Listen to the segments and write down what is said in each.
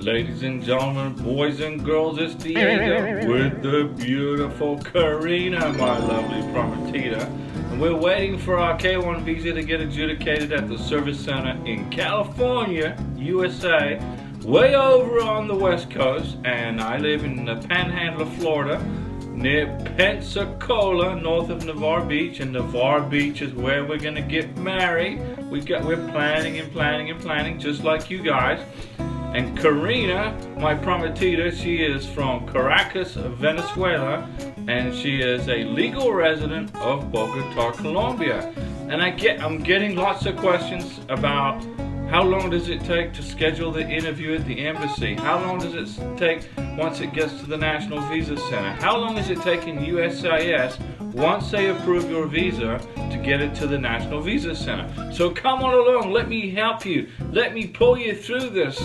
Ladies and gentlemen, boys and girls, it's Diego with the beautiful Karina, my lovely prometida. And we're waiting for our K1 visa to get adjudicated at the service center in California, USA, way over on the West Coast. And I live in the Panhandle of Florida, near Pensacola, north of Navarre Beach. And Navarre Beach is where we're gonna get married. We're planning and planning and planning, just like you guys. And Karina, my prometida, she is from Caracas, Venezuela, and she is a legal resident of Bogota, Colombia. And I'm getting lots of questions about how long does it take to schedule the interview at the embassy? How long does it take once it gets to the National Visa Center? How long is it taking USCIS once they approve your visa to get it to the National Visa Center? So come on along, let me help you. Let me pull you through this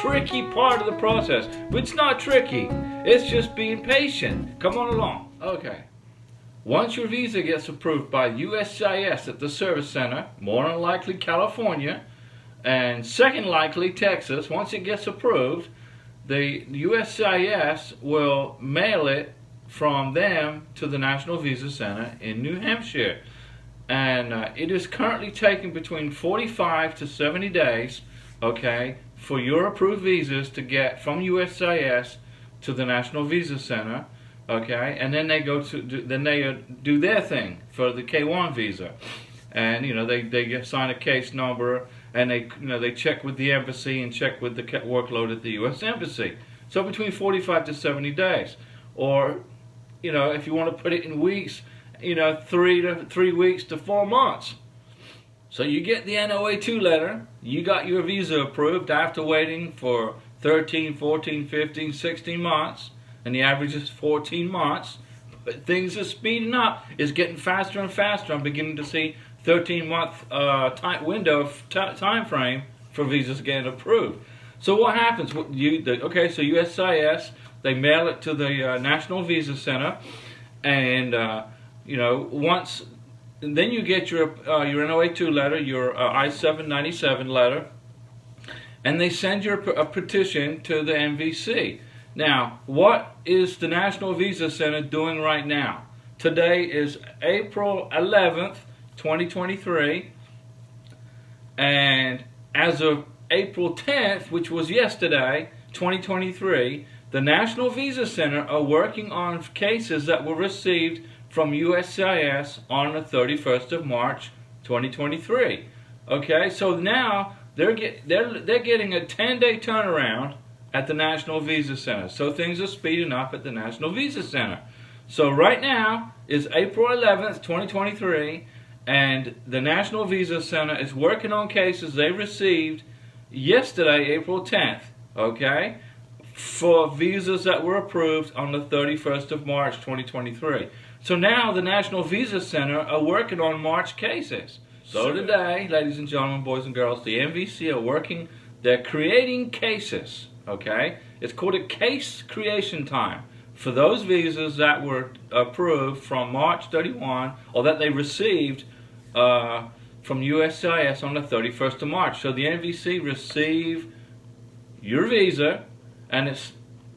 tricky part of the process. It's not tricky, it's just being patient. Come on along. Okay. Once your visa gets approved by USCIS at the service center, more than likely California, and second likely Texas, once it gets approved, the USCIS will mail it from them to the National Visa Center in New Hampshire. And it is currently taking between 45 to 70 days, okay, for your approved visas to get from USCIS to the National Visa Center, okay, and then they do their thing for the K1 visa, and they sign a case number, and they check with the embassy and check with the workload at the U.S. Embassy. So between 45 to 70 days, or if you want to put it in weeks, 3 weeks to 4 months. So you get the NOA2 letter, you got your visa approved after waiting for 13, 14, 15, 16 months, and the average is 14 months. But things are speeding up. It's getting faster and faster. I'm beginning to see 13-month time frame for visas getting approved. So what happens? So USCIS, they mail it to the National Visa Center, and then you get your NOA2 letter, your I-797 letter, and they send a petition to the NVC. Now, what is the National Visa Center doing right now? Today is April 11th, 2023, and as of April 10th, which was yesterday, 2023, the National Visa Center are working on cases that were received from USCIS on the 31st of March, 2023. Okay, so now they're getting a 10-day turnaround at the National Visa Center. So things are speeding up at the National Visa Center. So right now is April 11th, 2023, and the National Visa Center is working on cases they received yesterday, April 10th, okay, for visas that were approved on the 31st of March, 2023. So now the National Visa Center are working on March cases. So today, ladies and gentlemen, boys and girls, the NVC are working, they're creating cases, okay? It's called a case creation time for those visas that were approved from March 31, or that they received from USCIS on the 31st of March. So the NVC receive your visa, and it's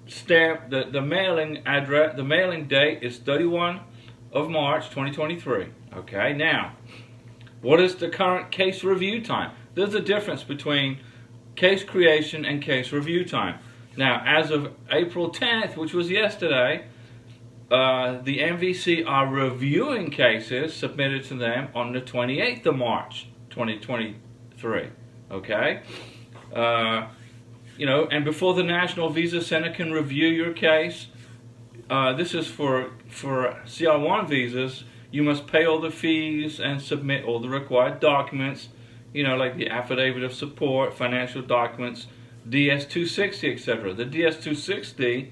stamped, the mailing address, the mailing date is 31 of March 2023. Okay, now, what is the current case review time? There's a difference between case creation and case review time. Now, as of April 10th, which was yesterday, the NVC are reviewing cases submitted to them on the 28th of March 2023. Okay? And before the National Visa Center can review your case, this is for CR1 visas, you must pay all the fees and submit all the required documents, like the affidavit of support, financial documents, DS-260, etc. The DS-260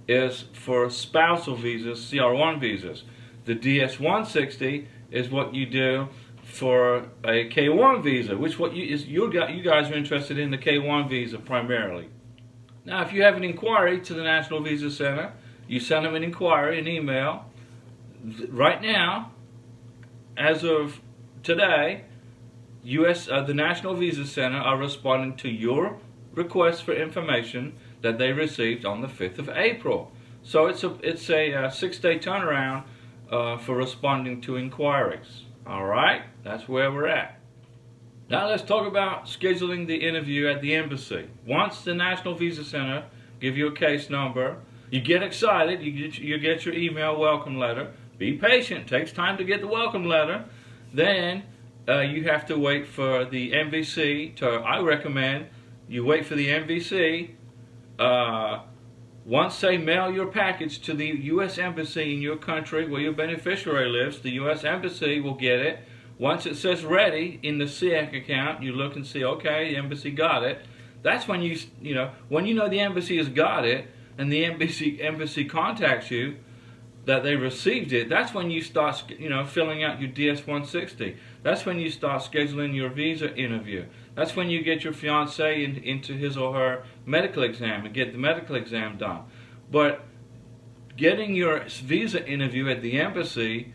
is for spousal visas, CR1 visas. The DS-160 is what you do for a K1 visa, which you guys are interested in the K1 visa primarily. Now, if you have an inquiry to the National Visa Center, you send them an inquiry, an email. Right now, as of today, the National Visa Center are responding to your requests for information that they received on the 5th of April. So it's a 6-day turnaround for responding to inquiries. All right, that's where we're at. Now let's talk about scheduling the interview at the embassy. Once the National Visa Center give you a case number, you get excited, you get your email welcome letter. Be patient, takes time to get the welcome letter. Then you have to wait for the NVC I recommend you wait for the NVC. Once they mail your package to the U.S. Embassy in your country where your beneficiary lives, the U.S. Embassy will get it. Once it says ready in the SEAC account, you look and see, okay, the embassy got it. That's when when you know the embassy has got it and the embassy contacts you that they received it, that's when you start filling out your DS-160. That's when you start scheduling your visa interview. That's when you get your fiance into his or her medical exam and get the medical exam done. But getting your visa interview at the embassy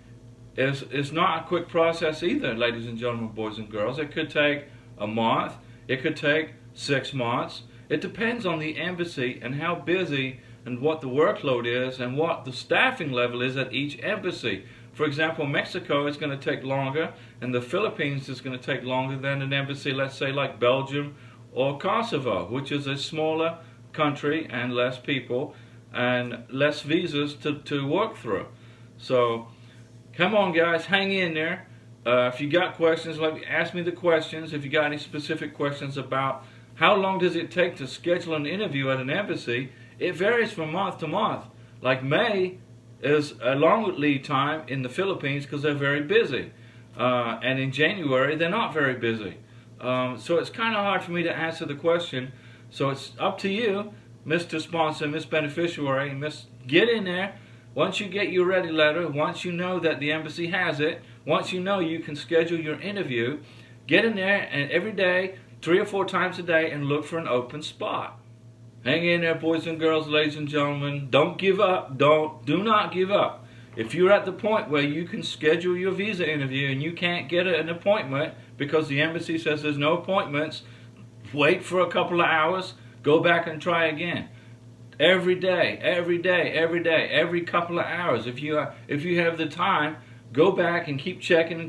is not a quick process either, ladies and gentlemen, boys and girls. It could take a month. It could take 6 months. It depends on the embassy and how busy and what the workload is and what the staffing level is at each embassy. For example, Mexico is going to take longer, and the Philippines is going to take longer than an embassy, let's say, like Belgium or Kosovo, which is a smaller country and less people and less visas to work through. So come on, guys, hang in there. If you got questions, ask me the questions. If you got any specific questions about how long does it take to schedule an interview at an embassy, it varies from month to month. Like May is a long lead time in the Philippines because they're very busy. And in January, they're not very busy. So it's kind of hard for me to answer the question. So it's up to you, Mr. Sponsor, Miss Beneficiary, get in there. Once you get your ready letter, once you know that the embassy has it, once you know you can schedule your interview, get in there and every day, 3 or 4 times a day, and look for an open spot. Hang in there, boys and girls, ladies and gentlemen. Don't give up. Do not give up. If you're at the point where you can schedule your visa interview and you can't get an appointment because the embassy says there's no appointments, wait for a couple of hours, go back and try again. Every day, every couple of hours. If you have the time, go back and keep checking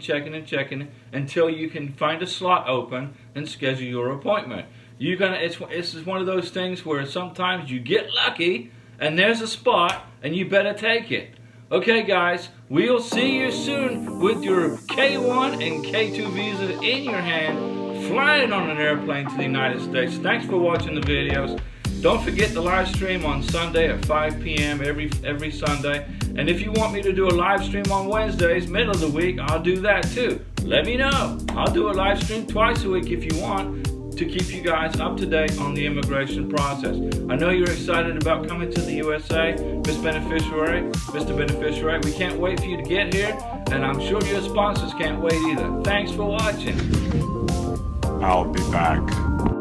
until you can find a slot open and schedule your appointment. It's one of those things where sometimes you get lucky and there's a spot and you better take it. Okay, guys, we'll see you soon with your K1 and K2 visa in your hand, flying on an airplane to the United States. Thanks for watching the videos. Don't forget the live stream on Sunday at 5 p.m. every Sunday. And if you want me to do a live stream on Wednesdays, middle of the week, I'll do that too. Let me know. I'll do a live stream twice a week if you want, to keep you guys up to date on the immigration process. I know you're excited about coming to the USA, Miss Beneficiary, Mr. Beneficiary. We can't wait for you to get here, and I'm sure your sponsors can't wait either. Thanks for watching. I'll be back.